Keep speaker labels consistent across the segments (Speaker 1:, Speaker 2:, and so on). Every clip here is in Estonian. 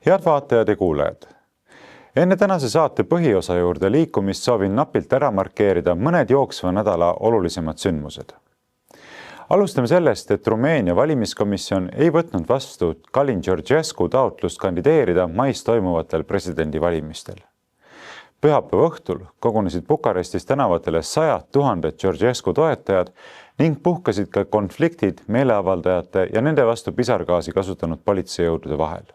Speaker 1: Head vaatajad ja kuulajad! Enne tänase saate põhiosa juurde liikumist soovin napilt ära markeerida mõned jooksva nädala olulisemad sündmused. Alustame sellest, et Rumeenia valimiskomisjon ei võtnud vastu Calin Georgescu taotlust kandideerida mais toimuvatel presidendivalimistel. Pühapäeva õhtul kogunesid Bukarestis tänavatele 100 000 Georgescu toetajad ning puhkasid ka konfliktid meeleavaldajate ja nende vastu pisargaasi kasutanud politseijõudude vahel.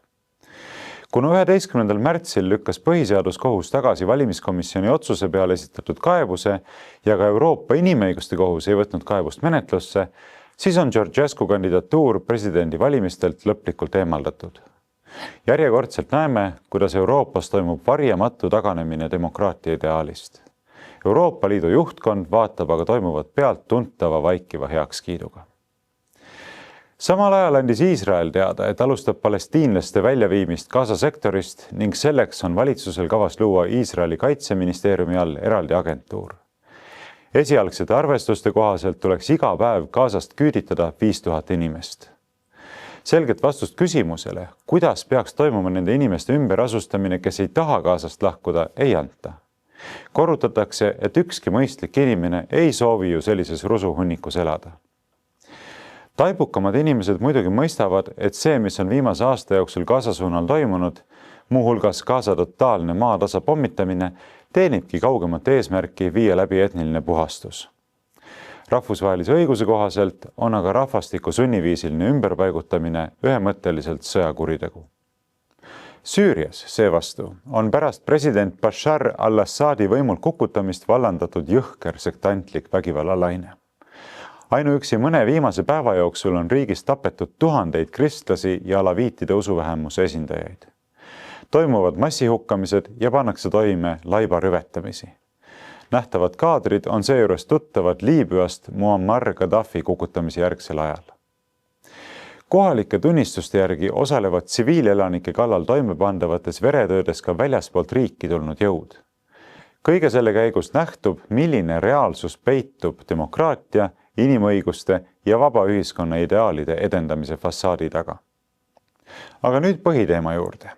Speaker 1: Kuna 11. märtsil lükkas põhiseaduskohus tagasi valimiskomisjoni otsuse peale esitatud kaebuse ja ka Euroopa Inimõiguste Kohus ei võtnud kaebust menetlusse, siis on Georgescu kandidatuur presidendivalimistelt lõplikult eemaldatud. Järjekordselt näeme, kuidas Euroopas toimub varjamatu taganemine demokraatia ideaalist. Euroopa Liidu juhtkond vaatab aga toimuvat pealt tuntava vaikiva heakskiiduga. Samal ajal andis Iisrael teada, et alustab palestiinlaste väljaviimist Gaza sektorist ning selleks on valitsusel kavas luua Iisraeli kaitseministeeriumi all eraldi agentuur. Esialgsete arvestuste kohaselt tuleks iga päev Gazast küüditada 5000 inimest. Selget vastust küsimusele, kuidas peaks toimuma nende inimeste ümberasustamine, kes ei taha Gazast lahkuda, ei anta. Korrutatakse, et ükski mõistlik inimene ei soovi ju sellises rusuhunnikus elada. Taibukamad inimesed muidugi mõistavad, et see, mis on viimase aasta jooksul Gaza suunal toimunud, muuhulgas Gaza totaalne maatasa pommitamine, teenibki kaugemat eesmärki viia läbi etniline puhastus. Rahvusvahelise õiguse kohaselt on aga rahvastiku sunniviisiline ümberpaigutamine ühemõtteliselt sõjakuritegu. Süürias seevastu on pärast president Bashar al-Assadi võimult kukutamist vallandatud jõhker sektantlik vägivallalaine. Ainuüksi mõne viimase päeva jooksul on riigis tapetud tuhandeid kristlasi ja alaviitide usuvähemuse esindajaid. Toimuvad massihukkamised ja pannakse toime laiba rüvetamisi. Nähtavad kaadrid on seejuures tuttavad Liibüast Muammar Gaddafi kukutamise järgsel ajal. Kohalike tunnistuste järgi osalevad tsiviilelanike kallal toimepandavates veretöödes ka väljaspoolt riiki tulnud jõud. Kõige selle käigus nähtub, milline reaalsus peitub demokraatia, inimõiguste ja vaba ühiskonna ideaalide edendamise fassaadi taga. Aga nüüd põhiteema juurde.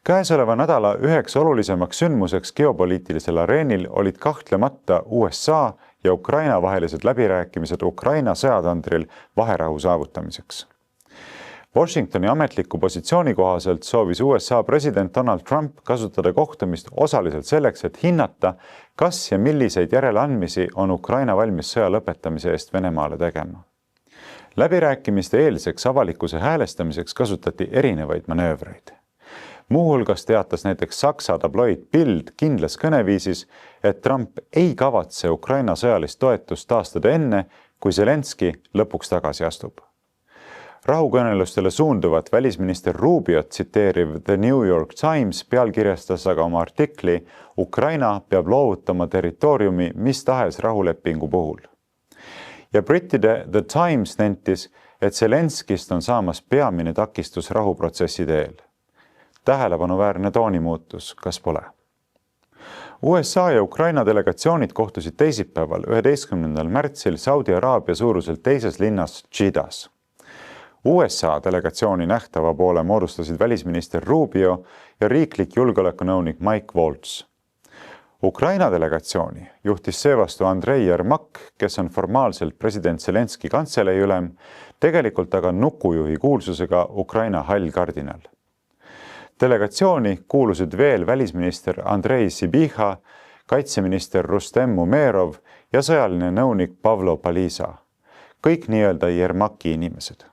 Speaker 1: Käesoleva nädala üheks olulisemaks sündmuseks geopoliitilisel areenil olid kahtlemata USA ja Ukraina vahelised läbirääkimised Ukraina sõjatandril vaherahu saavutamiseks. Washingtoni ametliku positsiooni kohaselt soovis USA president Donald Trump kasutada kohtumist osaliselt selleks, et hinnata, kas ja milliseid järeleandmisi on Ukraina valmis sõja lõpetamise eest Venemaale tegema. Läbirääkimiste eelseks avalikkuse häälestamiseks kasutati erinevaid manöövreid. Muuhulgas teatas näiteks Saksa tabloid Bild kindlas kõneviisis, et Trump ei kavatse Ukraina sõjalist toetust taastada enne, kui Zelenski lõpuks tagasi astub. Rahukõnelustele suunduvat välisminister Rubiot tsiteeriv The New York Times pealkirjastas aga oma artikli Ukraina peab loovutama territooriumi mis tahes rahulepingu puhul. Ja brittide The Times nentis, et Zelenskist on saamas peamine takistus rahuprotsessi teel. Tähelepanuväärne toonimuutus, kas pole? USA ja Ukraina delegatsioonid kohtusid teisipäeval 11. märtsil Saudi Araabia suuruselt teises linnas Džidas. USA delegatsiooni nähtava poole moodustasid välisminister Rubio ja riiklik julgeolekunõunik Mike Waltz. Ukraina delegatsiooni juhtis seevastu Andrei Yermak, kes on formaalselt president Zelenski kantselei ülem, tegelikult aga nukujuhi kuulsusega Ukraina hall kardinal. Delegatsiooni kuulusid veel välisminister Andrei Sibiha, kaitseminister Rustem Umerov ja sõjaline nõunik Pavlo Palisa. Kõik nii-öelda Yermaki inimesed.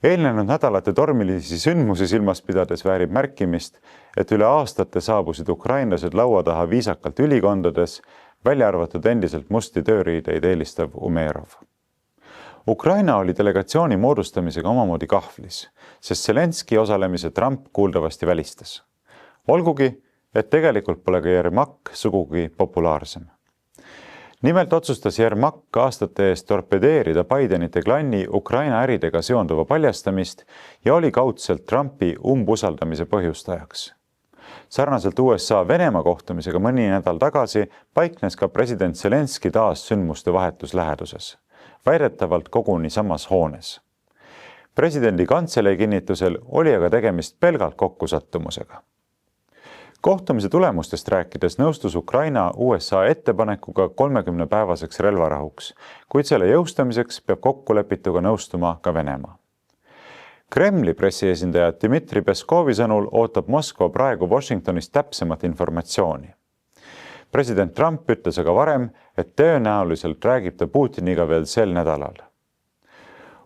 Speaker 1: Eelnenud nädalate tormilisi sündmusi silmas pidades väärib märkimist, et üle aastate saabusid ukrainlased laua taha viisakalt ülikondades, välja arvatud endiselt musti tööriideid eelistav Umerov. Ukraina oli delegatsiooni moodustamisega omamoodi kahvlis, sest Zelenski osalemise Trump kuuldavasti välistas. Olgugi, et tegelikult pole ka Yermak sugugi populaarsem. Nimelt otsustas Yermak aastate eest torpedeerida Bidenite klanni Ukraina äridega seonduva paljastamist ja oli kaudselt Trumpi umbusaldamise põhjustajaks. Sarnaselt USA-Venemaa kohtumisega mõni nädal tagasi paiknes ka president Zelenski taas sündmuste vahetus läheduses, väidetavalt koguni samas hoones. Presidendi kantselei kinnitusel oli aga tegemist pelgalt kokkusattumusega. Kohtumise tulemustest rääkides nõustus Ukraina USA ettepanekuga 30-päevaseks relvarahuks, kuid selle jõustamiseks peab kokkulepituga nõustuma ka Venemaa. Kremli pressiesindaja Dmitri Peskovi sõnul ootab Moskva praegu Washingtonist täpsemat informatsiooni. President Trump ütles aga varem, et tõenäoliselt räägib ta Putiniga veel sel nädalal.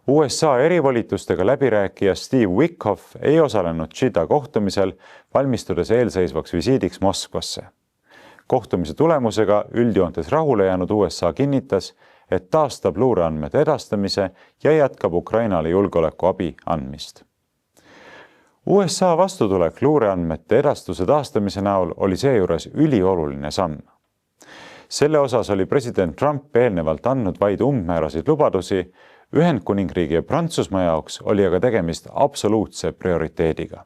Speaker 1: USA erivolitustega läbirääkija Steve Witkoff ei osalenud Chita kohtumisel, valmistudes eelseisvaks visiidiks Moskvasse. Kohtumise tulemusega üldjoontes rahule jäänud USA kinnitas, et taastab luureandmete edastamise ja jätkab Ukrainale julgeolekuabi andmist. USA vastutulek luureandmete edastuse taastamise näol oli seejuures ülioluline samm. Selle osas oli president Trump eelnevalt andnud vaid umbmääraseid lubadusi, Ühendkuningriigi ja Prantsusmaa jaoks oli aga tegemist absoluutse prioriteediga.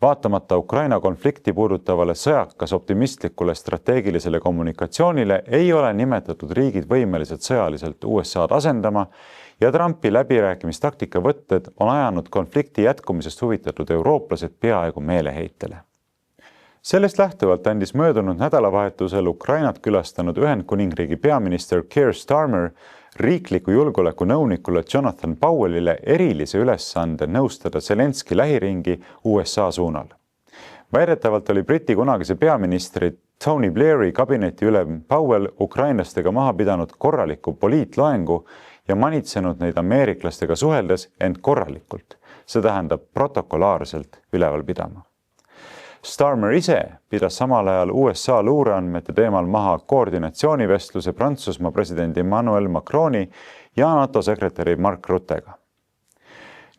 Speaker 1: Vaatamata Ukraina konflikti puudutavale sõjakas optimistlikule strateegilisele kommunikatsioonile ei ole nimetatud riigid võimelised sõjaliselt USA'd asendama ja Trumpi läbirääkimistaktika võtted on ajanud konflikti jätkumisest huvitatud eurooplased peaaegu meeleheitele. Sellest lähtuvalt andis möödunud nädalavahetusel Ukrainat külastanud Ühendkuningriigi peaminister Keir Starmer riikliku julgeoleku nõunikule Jonathan Powellile erilise ülesande nõustada Zelenski lähiringi USA suunal. Väidetavalt oli Briti kunagise peaministri Tony Blairi kabinetiülem Powell ukrainlastega maha pidanud korraliku poliitloengu ja manitsenud neid ameeriklastega suheldes end korralikult, see tähendab protokolaarselt üleval pidama. Starmer ise pidas samal ajal USA luureandmete teemal maha koordinatsioonivestluse Prantsusmaa presidendi Emmanuel Macroni ja NATO sekretäri Mark Ruttega.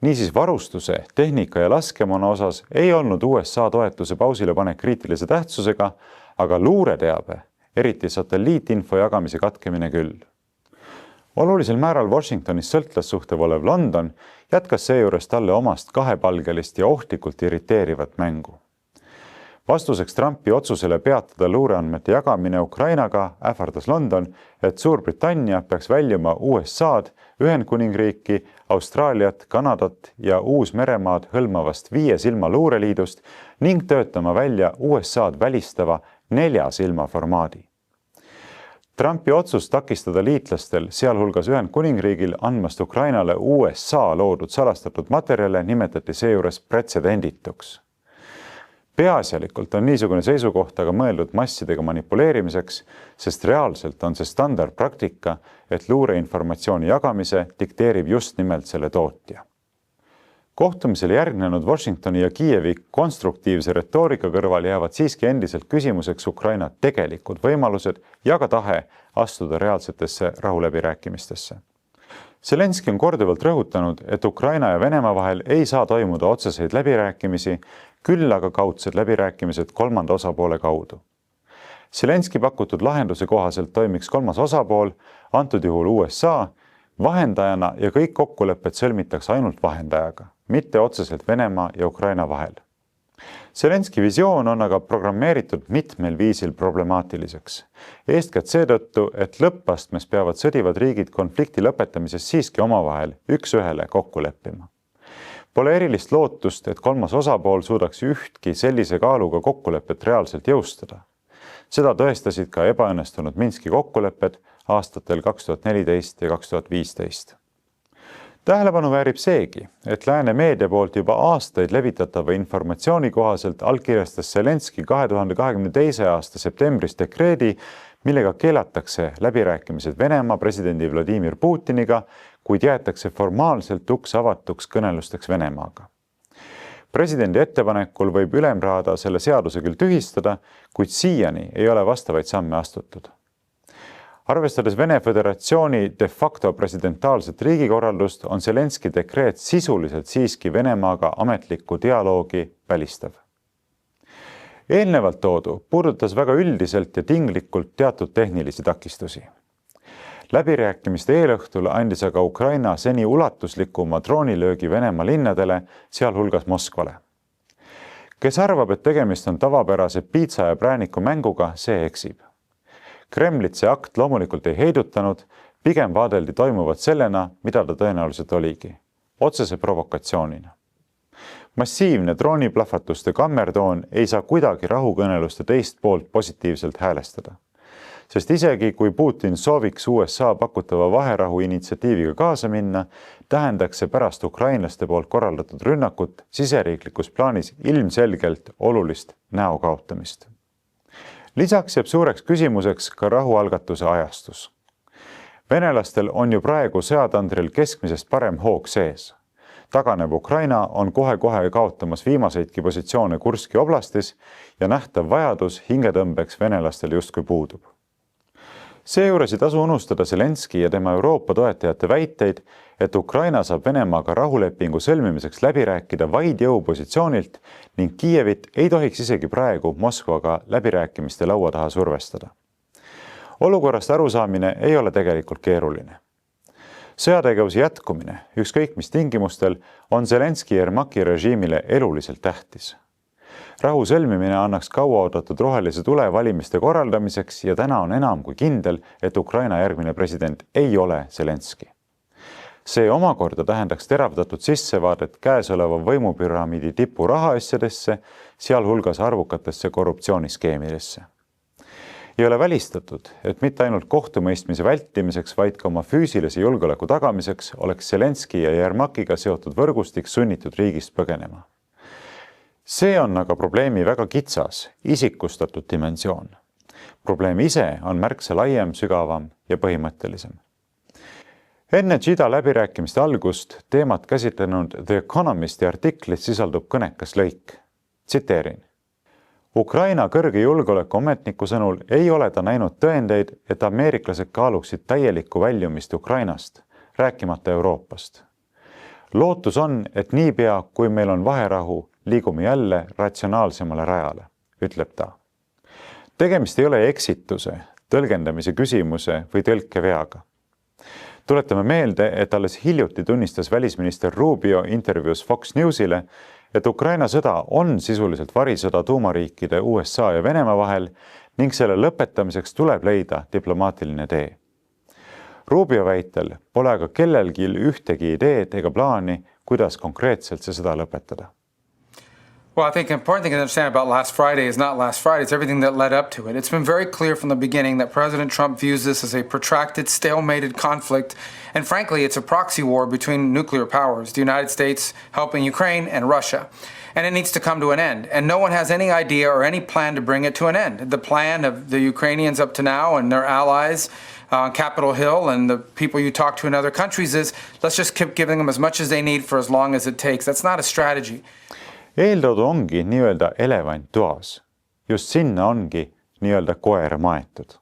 Speaker 1: Niisiis varustuse, tehnika ja laskemoona osas ei olnud USA toetuse pausile panek kriitilise tähtsusega, aga luureteabe, eriti satelliitinfo jagamise katkemine küll. Olulisel määral Washingtonis sõltlassuhtev olev London jätkas seejuures talle omast kahepalgelist ja ohtlikult irriteerivat mängu. Vastuseks Trumpi otsusele peatada luureandmete jagamine Ukrainaga ähvardas London, et Suurbritannia peaks väljuma USA'd, Ühendkuningriiki, Austraaliat, Kanadat ja Uus-Meremaad hõlmavast 5 silma luureliidust ning töötama välja USA'd välistava 4 silma formaadi. Trumpi otsus takistada liitlastel, sealhulgas Ühendkuningriigil, andmast Ukrainale USA loodud salastatud materjale nimetati seejuures pretsedendituks. Peaasjalikult on niisugune seisukoht aga mõeldud massidega manipuleerimiseks, sest reaalselt on see standardpraktika, et luureinformatsiooni jagamise dikteerib just nimelt selle tootja. Kohtumisele järgnenud Washingtoni ja Kiievi konstruktiivse retoorika kõrval jäävad siiski endiselt küsimuseks Ukraina tegelikud võimalused ja ka tahe astuda reaalsetesse rahuläbirääkimistesse. Zelenski on korduvalt rõhutanud, et Ukraina ja Venemaa vahel ei saa toimuda otseseid läbirääkimisi, küll aga kaudsed läbirääkimised kolmanda osapoole kaudu. Zelenski pakutud lahenduse kohaselt toimiks kolmas osapool, antud juhul USA, vahendajana ja kõik kokkulepped sõlmitakse ainult vahendajaga, mitte otseselt Venemaa ja Ukraina vahel. Zelenski visioon on aga programmeeritud mitmel viisil problemaatiliseks. Eeskätt seetõttu, et lõppastmes peavad sõdivad riigid konflikti lõpetamises siiski omavahel üks-ühele kokku leppima. Pole erilist lootust, et kolmas osapool suudaks ühtki sellise kaaluga kokkulepet reaalselt jõustada. Seda tõestasid ka ebaõnnestunud Minski kokkulepped aastatel 2014 ja 2015. Tähelepanu väärib seegi, et lääne meedia poolt juba aastaid levitatava informatsiooni kohaselt allkirjastas Zelenski 2022. aasta septembris dekreedi, millega keelatakse läbirääkimised Venemaa presidendi Vladimir Putiniga, kuid jäetakse formaalselt uks avatuks kõnelusteks Venemaaga. Presidendi ettepanekul võib Ülemraada selle seaduse küll tühistada, kuid siiani ei ole vastavaid samme astutud. Arvestades Vene Föderatsiooni de facto presidentaalset riigikorraldust, on Zelenski dekreet sisuliselt siiski Venemaaga ametliku dialoogi välistav. Eelnevalt toodu puudutas väga üldiselt ja tinglikult teatud tehnilisi takistusi. Läbirääkimiste eelõhtul andis aga Ukraina seni ulatuslikuma droonilöögi Venemaa linnadele, sealhulgas Moskvale. Kes arvab, et tegemist on tavapärase piitsa ja prääniku mänguga, see eksib. Kremlit see akt loomulikult ei heidutanud, pigem vaadeldi toimuvat sellena, mida ta tõenäoliselt oligi. otsese provokatsioonina. Massiivne drooniplahvatuste kammertoon ei saa kuidagi rahukõneluste teist poolt positiivselt häälestada. Sest isegi kui Putin sooviks USA pakutava vaherahu initsiatiiviga kaasa minna, tähendaks see pärast ukrainlaste poolt korraldatud rünnakut siseriiklikus plaanis ilmselgelt olulist näo kaotamist. Lisaks jääb suureks küsimuseks ka rahualgatuse ajastus. Venelastel on ju praegu sõjatandril keskmisest parem hoog sees. Taganev Ukraina on kohe-kohe kaotamas viimaseidki positsioone Kurski oblastis ja nähtav vajadus hingetõmbeks venelastel justkui puudub. Seejuures ei tasu unustada Zelenski ja tema Euroopa toetajate väiteid, et Ukraina saab Venemaaga rahulepingu sõlmimiseks läbi rääkida vaid jõupositsioonilt ning Kiievit ei tohiks isegi praegu Moskvaga läbirääkimiste laua taha survestada. Olukorrast arusaamine ei ole tegelikult keeruline. Sõjategevuse jätkumine, ükskõik mis tingimustel, on Zelenski ja Yermaki režiimile eluliselt tähtis. Rahu sõlmimine annaks kauaoodatud rohelise tule valimiste korraldamiseks ja täna on enam kui kindel, et Ukraina järgmine president ei ole Zelenski. See omakorda tähendaks teravdatud sissevaadet käesoleva võimupüramiidi tipu rahaasjadesse, sealhulgas arvukatesse korruptsiooniskeemidesse. Ei ole välistatud, et mitte ainult kohtumõistmise vältimiseks, vaid ka oma füüsilise julgeoleku tagamiseks oleks Zelenski ja Yermakiga seotud võrgustik sunnitud riigist põgenema. See on aga probleemi väga kitsas, isikustatud dimensioon. Probleem ise on märksa laiem, sügavam ja põhimõttelisem. Enne Gida läbirääkimiste algust teemat käsitlenud The Economisti artiklis sisaldub kõnekas lõik. Tsiteerin. Ukraina kõrge julgeoleku ametniku sõnul ei ole ta näinud tõendeid, et ameeriklased kaaluksid täielikku väljumist Ukrainast, rääkimata Euroopast. Lootus on, et niipea, kui meil on vaherahu, liigume jälle ratsionaalsemale rajale, ütleb ta. Tegemist ei ole eksituse, tõlgendamise küsimuse või tõlkeveaga. Tuletame meelde, et alles hiljuti tunnistas välisminister Rubio intervjuus Fox Newsile, et Ukraina sõda on sisuliselt varisõda tuumariikide USA ja Venemaa vahel ning selle lõpetamiseks tuleb leida diplomaatiline tee. Rubio väitel pole aga kellelgi ühtegi ideed ega plaani, kuidas konkreetselt see sõda lõpetada.
Speaker 2: Well, I think the important thing to understand about last Friday is not last Friday, it's everything that led up to it. It's been very clear from the beginning that President Trump views this as a protracted, stalemated conflict, and frankly, it's a proxy war between nuclear powers, the United States helping Ukraine and Russia. And it needs to come to an end. And no one has any idea or any plan to bring it to an end. The plan of the Ukrainians up to now and their allies on Capitol Hill and the people you talk to in other countries is, let's just keep giving them as much as they need for as long as it takes. That's not a strategy.
Speaker 1: Eeltoodu ongi nii-öelda elevant toas. Just sinna ongi nii-öelda koer maetud.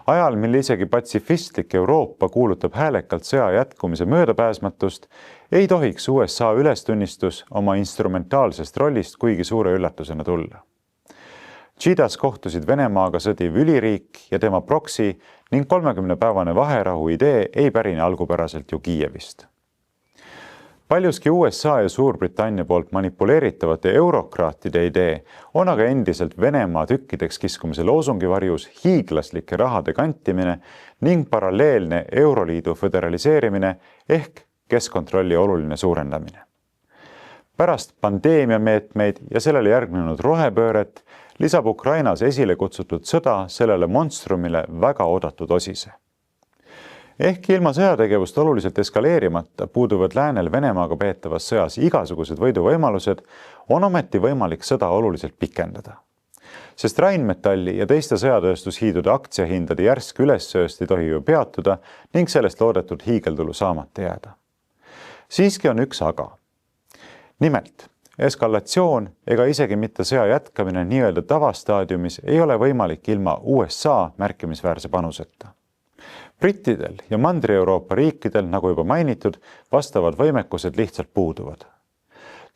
Speaker 1: Ajal, mil isegi patsifistlik Euroopa kuulutab häälekalt sõja jätkumise möödapääsmatust, ei tohiks USA ülestunnistus oma instrumentaalsest rollist kuigi suure üllatusena tulla. Gidas kohtusid Venemaaga sõdiv üliriik ja tema proksi ning 30-päevane vaherahu idee ei pärine algupäraselt ju Kiievist. Paljuski USA ja Suurbritannia poolt manipuleeritavate eurokraatide idee on aga endiselt Venemaa tükkideks kiskumise loosungi varjus hiiglaslike rahade kantimine ning paralleelne Euroliidu föderaliseerimine ehk keskkontrolli oluline suurendamine. Pärast pandeemiameetmeid ja sellele järgnenud rohepööret lisab Ukrainas esile kutsutud sõda sellele monstrumile väga oodatud osise. Ehk ilma sõjategevust oluliselt eskaleerimata puuduvad läänel Venemaaga peetavas sõjas igasugused võiduvõimalused, on ometi võimalik sõda oluliselt pikendada. Sest Rheinmetalli ja teiste sõjatööstushiidude aktsiahindade järsk ülessööst ei tohi ju peatuda ning sellest loodetud hiigeldulu saamata jääda. Siiski on üks aga. Nimelt, eskalatsioon ega isegi mitte sõja jätkamine nii-öelda tavastaadiumis ei ole võimalik ilma USA märkimisväärse panuseta. Brittidel ja Mandri-Euroopa riikidel, nagu juba mainitud, vastavad võimekused lihtsalt puuduvad.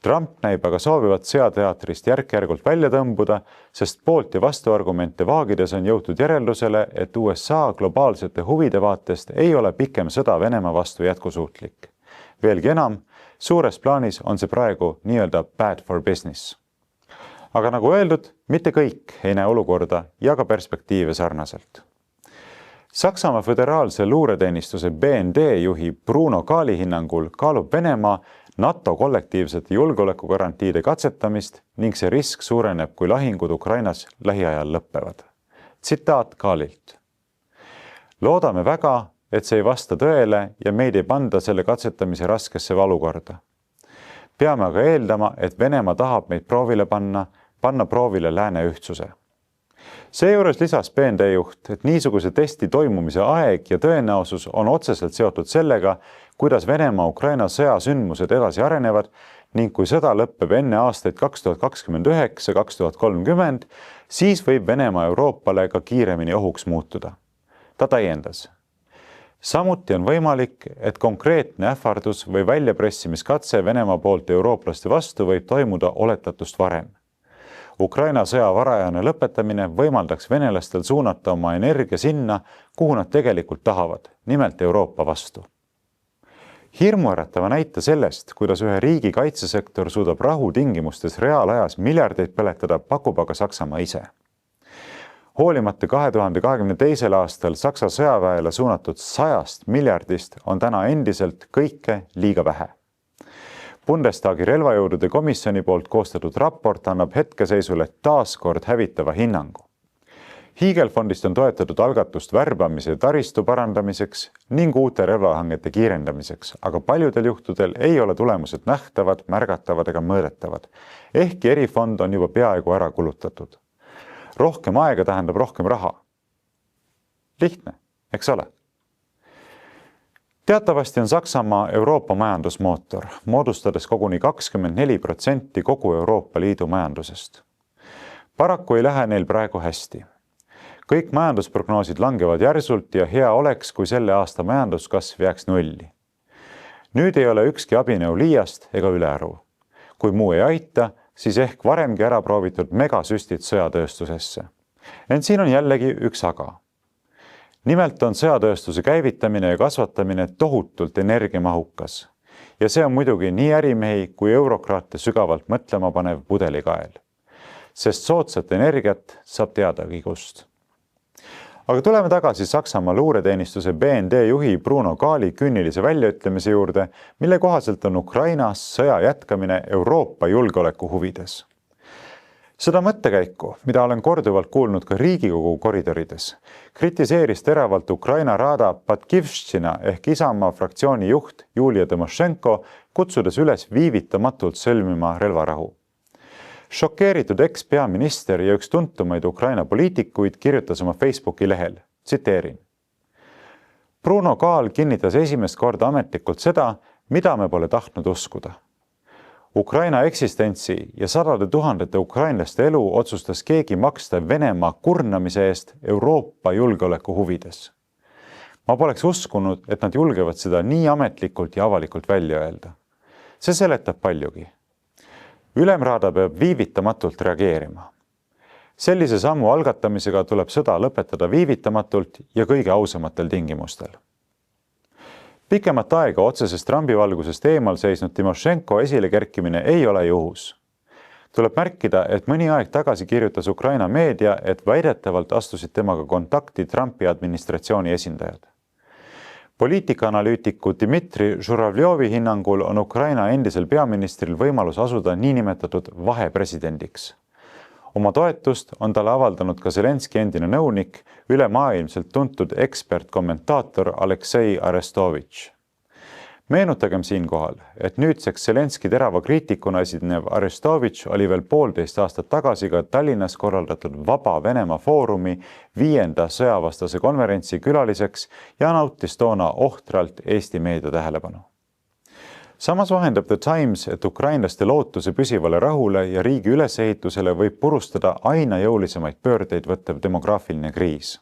Speaker 1: Trump näib aga soovivat sõjateatrist järk-järgult välja tõmbuda, sest poolt ja vastuargumente vaagides on jõutud järeldusele, et USA globaalsete huvide vaatest ei ole pikem sõda Venemaa vastu jätkusuutlik. Veelgi enam, suures plaanis on see praegu nii-öelda bad for business. Aga nagu öeldud, mitte kõik ei näe olukorda ja ka perspektiive sarnaselt. Saksamaa föderaalse luureteenistuse BND juhi Bruno Kaali hinnangul kaalub Venemaa NATO kollektiivsete julgeolekugarantiide katsetamist ning see risk suureneb, kui lahingud Ukrainas lähiajal lõppevad. Tsitaat Kaalilt. Loodame väga, et see ei vasta tõele ja meid ei panda selle katsetamise raskesse valukorda. Peame aga eeldama, et Venemaa tahab meid proovile panna proovile lääne ühtsuse. Seejuures lisas BND juht, et niisuguse testi toimumise aeg ja tõenäosus on otseselt seotud sellega, kuidas Venemaa Ukraina sõja sündmused edasi arenevad ning kui sõda lõpeb enne aastaid 2029-2030, siis võib Venemaa Euroopale ka kiiremini ohuks muutuda. Ta täiendas. Samuti on võimalik, et konkreetne ähvardus või väljapressimiskatse Venemaa poolt eurooplaste vastu võib toimuda oletatust varem. Ukraina sõja varajane lõpetamine võimaldaks venelastel suunata oma energia sinna, kuhu nad tegelikult tahavad, nimelt Euroopa vastu. Hirmuäratava näite sellest, kuidas ühe riigi kaitsesektor suudab rahu tingimustes reaalajas miljardeid põletada, pakub aga Saksamaa ise. Hoolimata 2022. aastal Saksa sõjaväele suunatud 100 miljardist on täna endiselt kõike liiga vähe. Bundestagi relvajõudude komisjoni poolt koostatud raport annab hetkeseisule taaskord hävitava hinnangu. Hiigelfondist on toetatud algatust värbamise taristu parandamiseks ning uute relvahangete kiirendamiseks, aga paljudel juhtudel ei ole tulemused nähtavad, märgatavad ega mõõdetavad, ehkki erifond on juba peaaegu ära kulutatud. Rohkem aega tähendab rohkem raha. Lihtne, eks ole? Teatavasti on Saksamaa Euroopa majandusmootor, moodustades koguni 24% kogu Euroopa Liidu majandusest. Paraku ei lähe neil praegu hästi. Kõik majandusprognoosid langevad järsult ja hea oleks, kui selle aasta majanduskasv jääks nulli. Nüüd ei ole ükski abinõu liiast ega ülearu. Kui muu ei aita, siis ehk varemgi ära proovitud megasüstid sõjatööstusesse. Ent siin on jällegi üks aga. Nimelt on sõjatööstuse käivitamine ja kasvatamine tohutult energiamahukas. Ja see on muidugi nii ärimehi kui eurokraate sügavalt mõtlema panev pudelikael. Sest soodsat energiat saab teadagi kust. Aga tuleme tagasi Saksamaa luureteenistuse BND juhi Bruno Kaali künnilise väljaütlemise juurde, mille kohaselt on Ukrainas sõja jätkamine Euroopa julgeoleku huvides. Seda mõttekäiku, mida olen korduvalt kuulnud ka Riigikogu koridorides, kritiseeris teravalt Ukraina Rada Batkivščina ehk Isamaa fraktsiooni juht Julia Timošenko, kutsudes üles viivitamatult sõlmima relvarahu. Šokeeritud eks-peaminister ja üks tuntumaid Ukraina poliitikuid kirjutas oma Facebooki lehel, tsiteerin. Bruno Kaal kinnitas esimest korda ametlikult seda, mida me pole tahtnud uskuda. Ukraina eksistentsi ja sadade tuhandete ukrainlaste elu otsustas keegi maksta Venemaa kurnamise eest Euroopa julgeoleku huvides. Ma poleks uskunud, et nad julgevad seda nii ametlikult ja avalikult välja öelda. See seletab paljugi. Ülemraada peab viivitamatult reageerima. Sellise sammu algatamisega tuleb sõda lõpetada viivitamatult ja kõige ausamatel tingimustel. Pikemat aega otsesest rambivalgusest eemal seisnud Timošenko esile kerkimine ei ole juhus. Tuleb märkida, et mõni aeg tagasi kirjutas Ukraina meedia, et väidetavalt astusid temaga kontakti Trumpi administratsiooni esindajad. Poliitikaanalüütiku Dmitri Žuravljovi hinnangul on Ukraina endisel peaministril võimalus asuda niinimetatud vahepresidendiks. Oma toetust on talle avaldanud ka Zelenski endine nõunik, ülemaailmselt tuntud ekspert-kommentaator Aleksei Arestovitš. Meenutagem siinkohal, et nüüdseks Zelenski terava kriitikuna esinev Arestovitš oli veel 1,5 aastat tagasi ka Tallinnas korraldatud Vaba Venemaa foorumi 5. sõjavastase konverentsi külaliseks ja nautis toona ohtralt Eesti meedia tähelepanu. Samas vahendab The Times, et ukrainlaste lootuse püsivale rahule ja riigi ülesehitusele võib purustada aina jõulisemaid pöördeid võttev demograafiline kriis.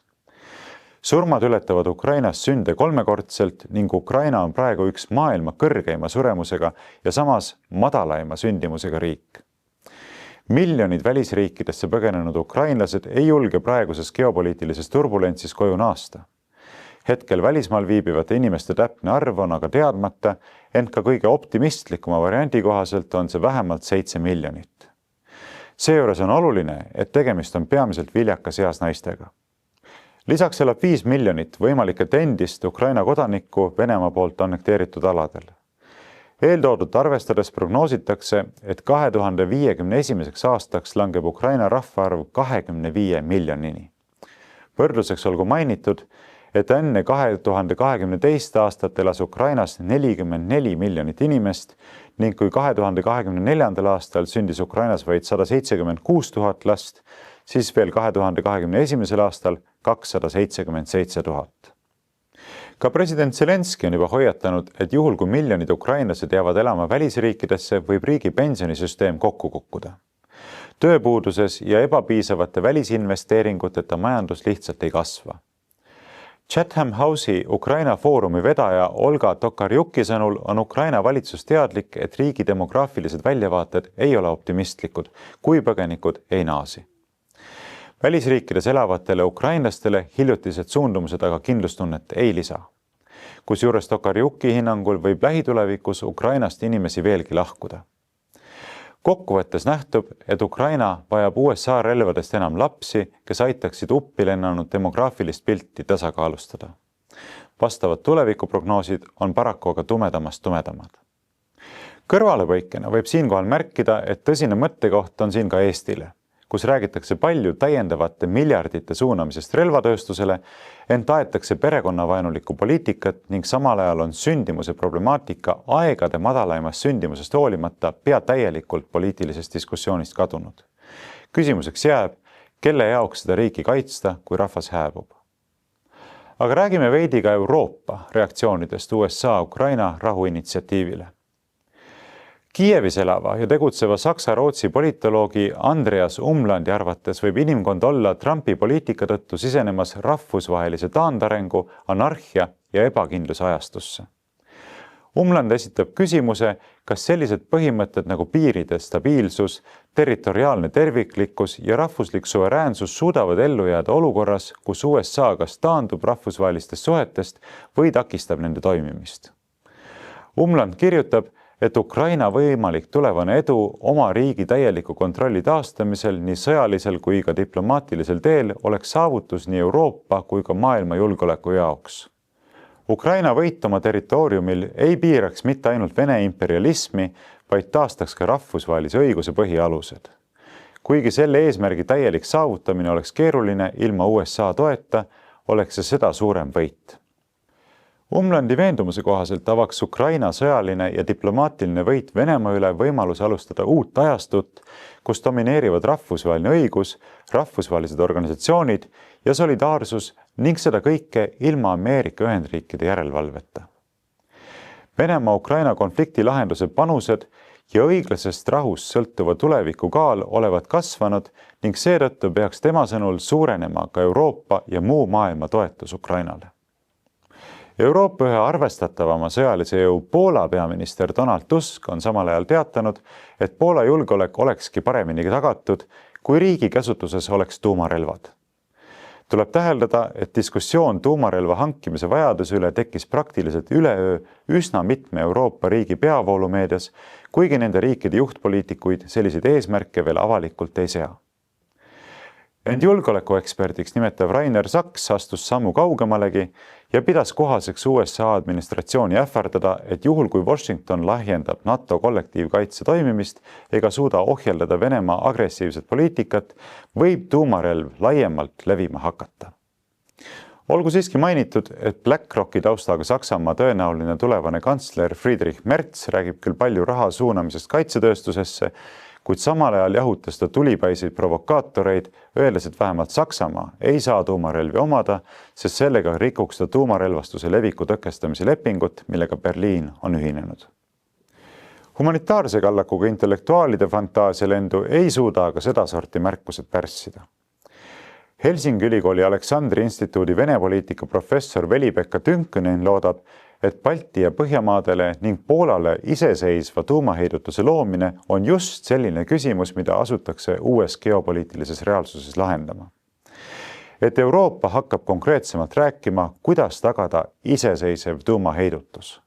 Speaker 1: Surmad ületavad Ukrainas sünde 3-kordselt ning Ukraina on praegu üks maailma kõrgeima suremusega ja samas madalaima sündimusega riik. Miljonid välisriikidesse põgenenud ukrainlased ei julge praeguses geopoliitilises turbulentsis koju naasta. Hetkel välismaal viibivate inimeste täpne arv on aga teadmata, ent ka kõige optimistlikuma variandi kohaselt on see vähemalt 7 miljonit. Seejuures on oluline, et tegemist on peamiselt viljakas eas naistega. Lisaks elab 5 miljonit võimalikult endist Ukraina kodanikku Venemaa poolt annekteeritud aladel. Eeltoodut arvestades prognoositakse, et 2051. aastaks langeb Ukraina rahvaarv 25 miljonini. Võrdluseks olgu mainitud, et enne 2022. aastat elas Ukrainas 44 miljonit inimest ning kui 2024. aastal sündis Ukrainas vaid 176 000 last, siis veel 2021. aastal 277 000. Ka president Zelenski on juba hoiatanud, et juhul kui miljonid ukrainlased jäävad elama välisriikidesse, võib riigi pensionisüsteem kokku kukkuda. Tööpuuduses ja ebapiisavate välisinvesteeringuteta majandus lihtsalt ei kasva. Chatham House'i Ukraina foorumi vedaja Olga Tokarjuki sõnul on Ukraina valitsus teadlik, et riigi demograafilised väljavaated ei ole optimistlikud, kui põgenikud ei naasi. Välisriikides elavatele ukrainlastele hiljutised suundumused aga kindlustunnet ei lisa. Kusjuures Tokarjuki hinnangul võib lähitulevikus Ukrainast inimesi veelgi lahkuda. Kokkuvõttes nähtub, et Ukraina vajab USA relvadest enam lapsi, kes aitaksid uppi lennanud demograafilist pilti tasakaalustada. Vastavad tulevikuprognoosid on paraku aga tumedamad. Kõrvalepõikena võib siinkohal märkida, et tõsine mõttekoht on siin ka Eestile, kus räägitakse palju täiendavate miljardite suunamisest relvatööstusele, ent aetakse perekonnavaenulikku poliitikat ning samal ajal on sündimuse problemaatika aegade madalaimast sündimusest hoolimata pea täielikult poliitilisest diskussioonist kadunud. Küsimuseks jääb, kelle jaoks seda riiki kaitsta, kui rahvas hääbub. Aga räägime veidi ka Euroopa reaktsioonidest USA-Ukraina rahuinitsiatiivile. Kiievis elava ja tegutseva Saksa-Rootsi politoloogi Andreas Umlandi arvates võib inimkond olla Trumpi poliitika tõttu sisenemas rahvusvahelise taandarengu, anarhia ja ebakindluse ajastusse. Umland esitab küsimuse, kas sellised põhimõtted nagu piiride stabiilsus, territoriaalne terviklikkus ja rahvuslik suveräänsus suudavad ellu jääda olukorras, kus USA kas taandub rahvusvahelistest suhetest või takistab nende toimimist. Umland kirjutab, et Ukraina võimalik tulevane edu oma riigi täieliku kontrolli taastamisel nii sõjalisel kui ka diplomaatilisel teel oleks saavutus nii Euroopa kui ka maailma julgeoleku jaoks. Ukraina võit oma territooriumil ei piiraks mitte ainult Vene imperialismi, vaid taastaks ka rahvusvahelise õiguse põhialused. Kuigi selle eesmärgi täielik saavutamine oleks keeruline ilma USA toeta, oleks see seda suurem võit. Umlandi veendumuse kohaselt avaks Ukraina sõjaline ja diplomaatiline võit Venemaa üle võimalus alustada uut ajastut, kus domineerivad rahvusvaheline õigus, rahvusvahelised organisatsioonid ja solidaarsus ning seda kõike ilma Ameerika Ühendriikide järelevalveta. Venemaa-Ukraina konflikti lahenduse panused ja õiglasest rahust sõltuva tuleviku kaal olevat kasvanud ning seetõttu peaks tema sõnul suurenema ka Euroopa ja muu maailma toetus Ukrainale. Euroopa ühe arvestatavama sõjalise jõu Poola peaminister Donald Tusk on samal ajal teatanud, et Poola julgeolek olekski paremini tagatud, kui riigi käsutuses oleks tuumarelvad. Tuleb täheldada, et diskussioon tuumarelva hankimise vajaduse üle tekkis praktiliselt üleöö üsna mitme Euroopa riigi peavoolumeedias, kuigi nende riikide juhtpoliitikuid selliseid eesmärke veel avalikult ei sea. Ent julgeolekueksperdiks nimetav Rainer Saks astus sammu kaugemalegi ja pidas kohaseks USA administratsiooni ähvardada, et juhul kui Washington lahjendab NATO kollektiivkaitse toimimist ega suuda ohjeldada Venemaa agressiivset poliitikat, võib tuumarelv laiemalt levima hakata. Olgu siiski mainitud, et BlackRocki taustaga Saksamaa tõenäoline tulevane kantsler Friedrich Merz räägib küll palju raha suunamisest kaitsetööstusesse, kuid samal ajal jahutas ta tulipäiseid provokaatoreid, öeldes, et vähemalt Saksamaa ei saa tuumarelvi omada, sest sellega rikuks ta tuumarelvastuse leviku tõkestamise lepingut, millega Berliin on ühinenud. Humanitaarse kallakuga intellektuaalide fantaasialendu ei suuda aga sedasorti märkused pärssida. Helsingi ülikooli Aleksandri instituudi Vene-poliitika professor Veli-Pekka Tünkönen loodab, et Balti ja Põhjamaadele ning Poolale iseseisva tuumaheidutuse loomine on just selline küsimus, mida asutakse uues geopoliitilises reaalsuses lahendama. Et Euroopa hakkab konkreetsemalt rääkima, kuidas tagada iseseisev tuumaheidutus.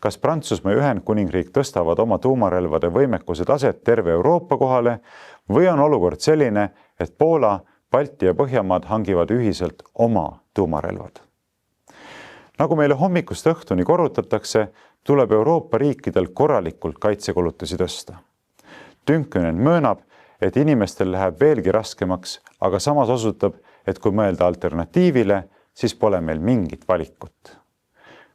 Speaker 1: Kas Prantsusmaa ja Ühendkuningriik tõstavad oma tuumarelvade võimekuse taset terve Euroopa kohale või on olukord selline, et Poola, Balti ja Põhjamaad hangivad ühiselt oma tuumarelvad. Nagu meile hommikust õhtuni korrutatakse, tuleb Euroopa riikidel korralikult kaitsekulutusi tõsta. Tynkkynen möönab, et inimestel läheb veelgi raskemaks, aga samas osutab, et kui mõelda alternatiivile, siis pole meil mingit valikut.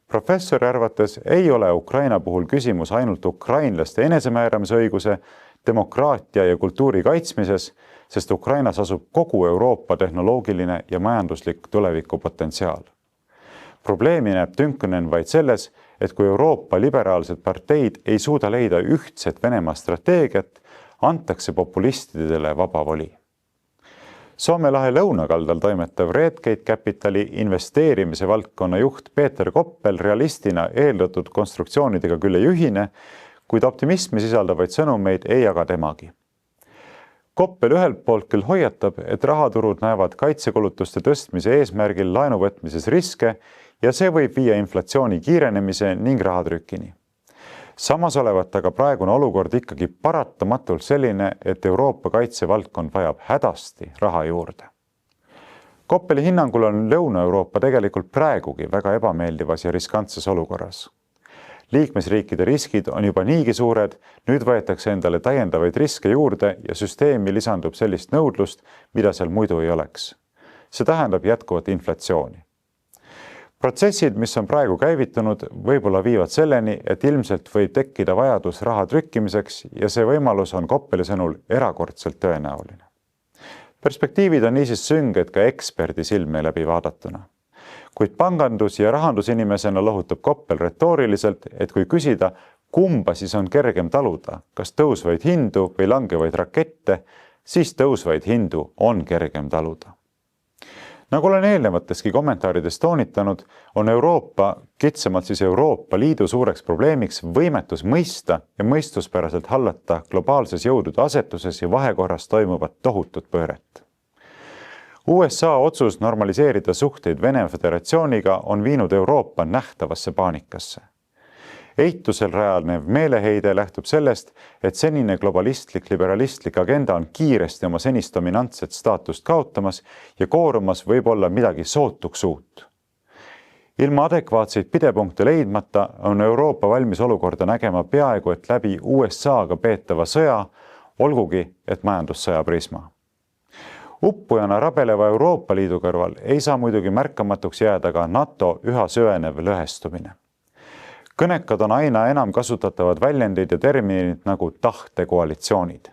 Speaker 1: Professori arvates ei ole Ukraina puhul küsimus ainult ukrainlaste enesemääramisõiguse, demokraatia ja kultuuri kaitsmises, sest Ukrainas asub kogu Euroopa tehnoloogiline ja majanduslik tulevikupotentsiaal. Probleemi näeb Tynkkynen vaid selles, et kui Euroopa liberaalsed parteid ei suuda leida ühtset Venemaa strateegiat, antakse populistidele vaba voli. Soome lahe lõunakaldal toimetav Redgate Capitali investeerimise valdkonna juht Peter Koppel realistina eeldatud konstruktsioonidega küll ei ühine, kuid optimismi sisaldavaid sõnumeid ei jaga temagi. Koppel ühelt poolt küll hoiatab, et rahaturud näevad kaitsekulutuste tõstmise eesmärgil laenu võtmises riske ja see võib viia inflatsiooni kiirenemise ning rahatrükini. Samas olevat aga praegune olukord ikkagi paratamatult selline, et Euroopa kaitsevaldkond vajab hädasti raha juurde. Koppeli hinnangul on Lõuna-Euroopa tegelikult praegugi väga ebameeldivas ja riskantses olukorras. Liikmesriikide riskid on juba niigi suured, nüüd võetakse endale täiendavaid riske juurde ja süsteemi lisandub sellist nõudlust, mida seal muidu ei oleks. See tähendab jätkuvat inflatsiooni. Protsessid, mis on praegu käivitunud, võib-olla viivad selleni, et ilmselt võib tekkida vajadus raha trükkimiseks ja see võimalus on Koppeli sõnul erakordselt tõenäoline. Perspektiivid on niisiis sünged ka eksperdi silme läbi vaadatuna. Kuid pangandus- ja rahandusinimesena lohutab Koppel retooriliselt, et kui küsida, kumba siis on kergem taluda, kas tõusvaid hindu või langevaid rakette, siis tõusvaid hindu on kergem taluda. Nagu olen eelnevateski kommentaarides toonitanud, on Euroopa, kitsamalt siis Euroopa Liidu suureks probleemiks võimetus mõista ja mõistuspäraselt hallata globaalses jõudude asetuses ja vahekorras toimuvat tohutut pööret. USA otsus normaliseerida suhteid Vene Föderatsiooniga on viinud Euroopa nähtavasse paanikasse. Eitusel rajanev meeleheide lähtub sellest, et senine globalistlik-liberalistlik agenda on kiiresti oma senist dominantset staatust kaotamas ja koorumas võib olla midagi sootuks uut. Ilma adekvaatseid pidepunkte leidmata on Euroopa valmis olukorda nägema peaaegu et läbi USA-ga peetava sõja, olgugi et majandussõja prisma. Uppujana rabeleva Euroopa Liidu kõrval ei saa muidugi märkamatuks jääda ka NATO üha süvenev lõhestumine. Kõnekad on aina enam kasutatavad väljendid ja terminid nagu tahtekoalitsioonid.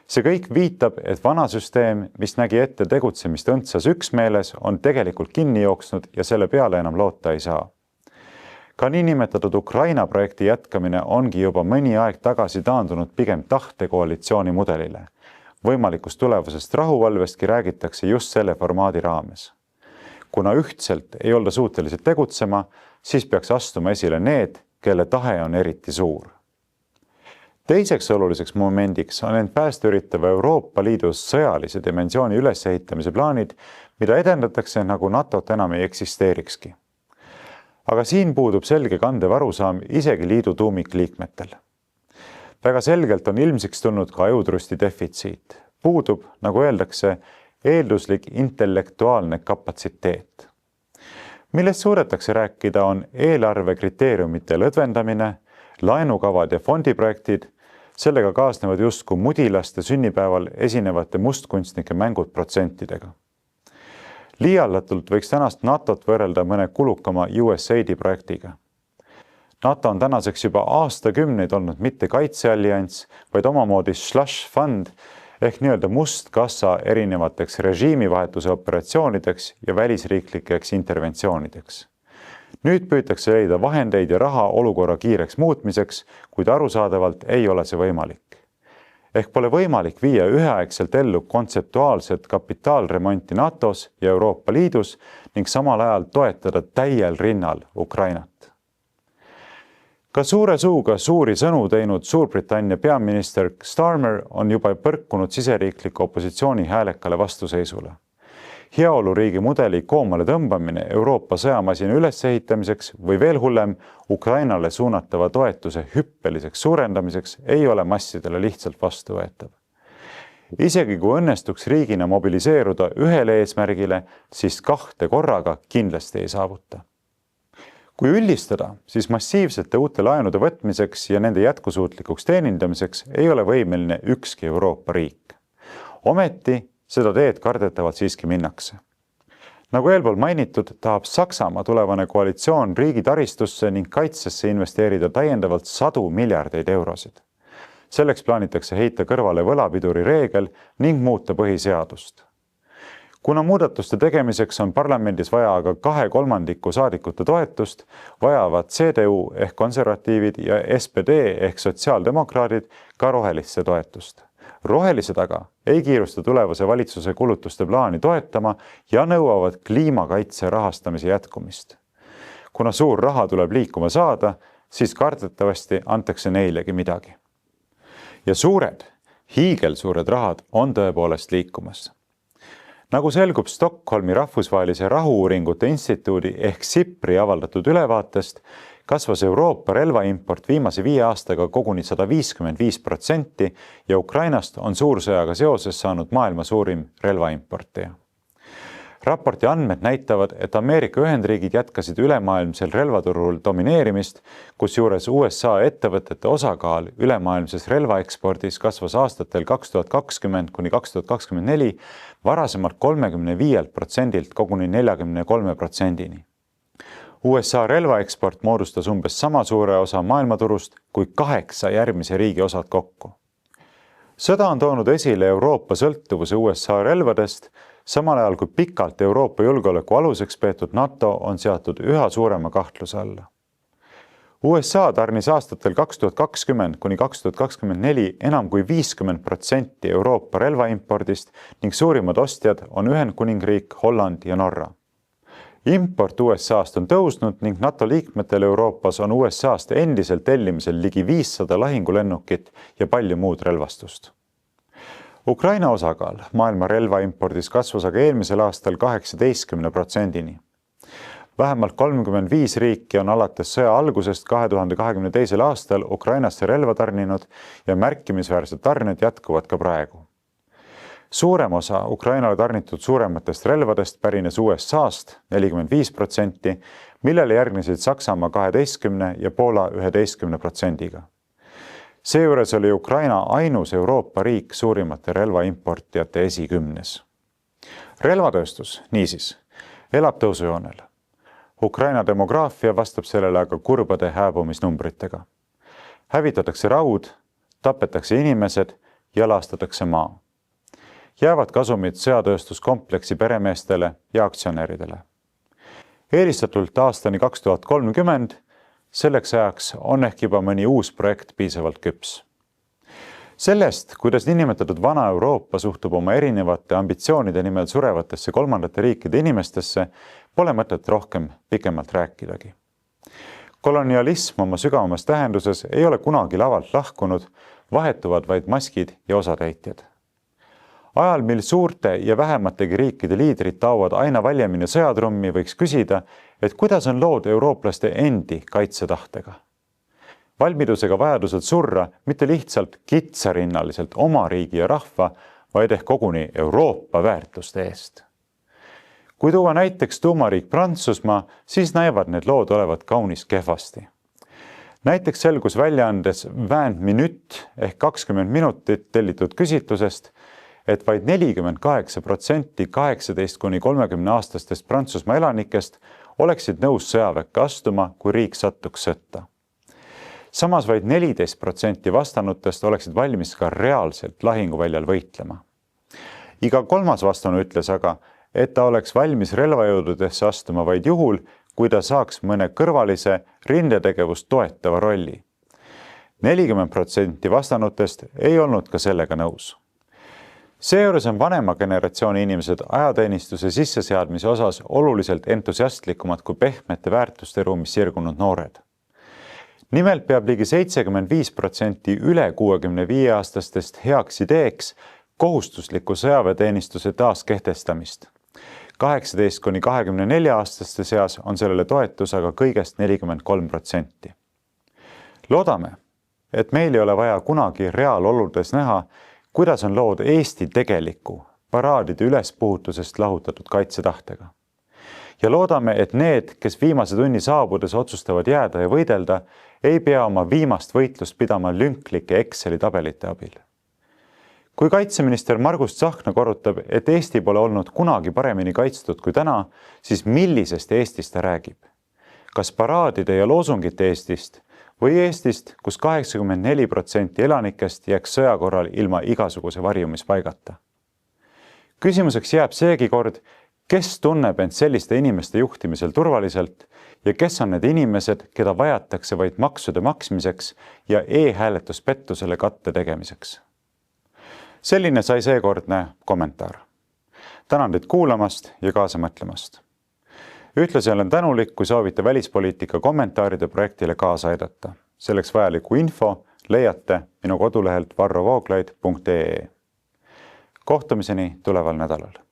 Speaker 1: See kõik viitab, et vana süsteem, mis nägi ette tegutsemist õndsas üksmeeles, on tegelikult kinni jooksnud ja selle peale enam loota ei saa. Ka niinimetatud Ukraina projekti jätkamine ongi juba mõni aeg tagasi taandunud pigem tahtekoalitsiooni mudelile. Võimalikust tulevasest rahuvalvestki räägitakse just selle formaadi raames. Kuna ühtselt ei olda suutelised tegutsema, siis peaks astuma esile need, kelle tahe on eriti suur. Teiseks oluliseks momendiks on end päästa üritava Euroopa Liidus sõjalise dimensiooni ülesehitamise plaanid, mida edendatakse nagu NATO-t enam ei eksisteerikski. Aga siin puudub selge kandev arusaam isegi liidu tuumikliikmetel. Väga selgelt on ilmsiks tulnud ka ajutrusti defitsiit. Puudub, nagu öeldakse, eelduslik intellektuaalne kapatsiteet. Millest suudetakse rääkida on eelarve kriteeriumite lõdvendamine, laenukavad ja fondiprojektid, sellega kaasnevad justkui mudilaste sünnipäeval esinevate mustkunstnike mängud protsentidega. Liialdatult võiks tänast NATO-t võrrelda mõne kulukama USAID projektiga. NATO on tänaseks juba aastakümneid olnud mitte kaitseallianss, vaid omamoodi slush fund ehk nii-öelda must kassa erinevateks režiimivahetuse operatsioonideks ja välisriiklikeks interventsioonideks. Nüüd püütakse leida vahendeid ja raha olukorra kiireks muutmiseks, kuid arusaadavalt ei ole see võimalik. Ehk pole võimalik viia üheaegselt ellu kontseptuaalset kapitaalremonti NATOs ja Euroopa Liidus ning samal ajal toetada täiel rinnal Ukrainat. Ka suure suuga suuri sõnu teinud Suurbritannia peaminister Starmer on juba põrkunud siseriikliku opositsiooni häälekale vastuseisule. Heaoluriigi mudeli koomale tõmbamine Euroopa sõjamasina ülesehitamiseks või veel hullem Ukrainale suunatava toetuse hüppeliseks suurendamiseks ei ole massidele lihtsalt vastuvõetav. Isegi kui õnnestuks riigina mobiliseeruda ühele eesmärgile, siis 2 korraga kindlasti ei saavuta. Kui üldistada, siis massiivsete uute laenude võtmiseks ja nende jätkusuutlikuks teenindamiseks ei ole võimeline ükski Euroopa riik. Ometi seda teed kardetavalt siiski minnakse. Nagu eelpool mainitud, tahab Saksamaa tulevane koalitsioon riigi taristusse ning kaitsesse investeerida täiendavalt 100 miljardeid eurosid. Selleks plaanitakse heita kõrvale võlapiduri reegel ning muuta põhiseadust. Kuna muudatuste tegemiseks on parlamendis vaja aga 2/3 saadikute toetust, vajavad CDU ehk konservatiivid ja SPD ehk sotsiaaldemokraadid ka roheliste toetust. Rohelised aga ei kiirusta tulevase valitsuse kulutuste plaani toetama ja nõuavad kliimakaitse rahastamise jätkumist. Kuna suur raha tuleb liikuma saada, siis kardetavasti antakse neilegi midagi. Ja hiigelsuured rahad on tõepoolest liikumas. Nagu selgub Stockholmi rahvusvahelise rahu-uuringute instituudi ehk SIPRi avaldatud ülevaatest, kasvas Euroopa relvaimport viimase 5 aastaga koguni 155% ja Ukrainast on suursõjaga seoses saanud maailma suurim relvaimportija. Raporti andmed näitavad, et Ameerika Ühendriigid jätkasid ülemaailmsel relvaturul domineerimist, kusjuures USA ettevõtete osakaal ülemaailmses relvaekspordis kasvas aastatel 2020–2024 varasemalt 35%-lt koguni 43%-ni. USA relvaeksport moodustas umbes sama suure osa maailmaturust kui 8 järgmise riigi osad kokku. Sõda on toonud esile Euroopa sõltuvuse USA relvadest, samal ajal kui pikalt Euroopa julgeoleku aluseks peetud NATO on seatud üha suurema kahtluse alla. USA tarnis aastatel 2020–2024 enam kui 50% Euroopa relvaimpordist ning suurimad ostjad on Ühendkuningriik, Holland ja Norra. Import USA-st on tõusnud ning NATO liikmetel Euroopas on USA-st endiselt tellimisel ligi 500 lahingulennukit ja palju muud relvastust. Ukraina osakaal maailma relvaimpordis kasvas aga eelmisel aastal 18%-ni. Vähemalt 35 riiki on alates sõja algusest 2022. aastal Ukrainasse relva tarninud ja märkimisväärsed tarned jätkuvad ka praegu. Suurem osa Ukrainale tarnitud suurematest relvadest pärines USA-st 45%, millele järgnesid Saksamaa 12% ja Poola 11%-ga. Seejuures oli Ukraina ainus Euroopa riik suurimate relvaimportijate esikümnes. Relvatööstus, niisiis, elab tõusujoonel. Ukraina demograafia vastab sellele aga kurbade hääbumisnumbritega. Hävitatakse raud, tapetakse inimesed ja lastatakse maa. Jäävad kasumid sõjatööstuskompleksi peremeestele ja aktsionäridele. Eelistatult aastani 2030 selleks ajaks on ehk juba mõni uus projekt piisavalt küps. Sellest, kuidas niinimetatud vana Euroopa suhtub oma erinevate ambitsioonide nimel surevatesse kolmandate riikide inimestesse, pole mõtet rohkem pikemalt rääkidagi. Kolonialism oma sügavamas tähenduses ei ole kunagi lavalt lahkunud, vahetuvad vaid maskid ja osatäitjad. Ajal, mil suurte ja vähemategi riikide liidrid taovad aina valjemini sõjatrummi, võiks küsida, et kuidas on lood eurooplaste endi kaitsetahtega. Valmidusega vajadused surra mitte lihtsalt kitsarinnaliselt oma riigi ja rahva, vaid ehk koguni Euroopa väärtuste eest. Kui tuua näiteks tuumariik Prantsusmaa, siis näivad need lood olevat kaunis kehvasti. Näiteks selgus väljaandes 20 minut ehk 20 minutit tellitud küsitlusest, et vaid 48% 18–30-aastastest Prantsusmaa elanikest oleksid nõus sõjaväkke astuma, kui riik sattuks sõtta. Samas vaid 14% vastanutest oleksid valmis ka reaalselt lahinguväljal võitlema. Iga 3. vastanu ütles aga, et ta oleks valmis relvajõududesse astuma vaid juhul, kui ta saaks mõne kõrvalise rindetegevust toetava rolli. 40% vastanutest ei olnud ka sellega nõus. Seejuures on vanema generatsiooni inimesed ajateenistuse sisseseadmise osas oluliselt entusiastlikumad kui pehmete väärtuste ruumis sirgunud noored. Nimelt peab ligi 75% üle 65-aastastest heaks ideeks kohustusliku sõjaväeteenistuse taaskehtestamist. 18–24-aastaste seas on sellele toetus aga kõigest 43%. Loodame, et meil ei ole vaja kunagi reaaloludes näha, kuidas on lood Eesti tegeliku paraadide ülespuhutusest lahutatud kaitsetahtega. Ja loodame, et need, kes viimase tunni saabudes otsustavad jääda ja võidelda, ei pea oma viimast võitlust pidama lünklike Exceli tabelite abil. Kui kaitseminister Margus Tsahkna korrutab, et Eesti pole olnud kunagi paremini kaitstud kui täna, siis millisest Eestist ta räägib? Kas paraadide ja loosungite Eestist või Eestist, kus 84% elanikest jääks sõja korral ilma igasuguse varjumispaigata? Küsimuseks jääb seegi kord, kes tunneb end selliste inimeste juhtimisel turvaliselt ja kes on need inimesed, keda vajatakse vaid maksude maksmiseks ja e-hääletuspettusele katte tegemiseks. Selline sai seekordne kommentaar. Tänan teid kuulamast ja kaasa mõtlemast. Ühtlasi olen tänulik, kui soovite välispoliitika kommentaaride projektile kaasa aidata. Selleks vajaliku info leiate minu kodulehelt varrovooglaid.ee. Kohtumiseni tuleval nädalal.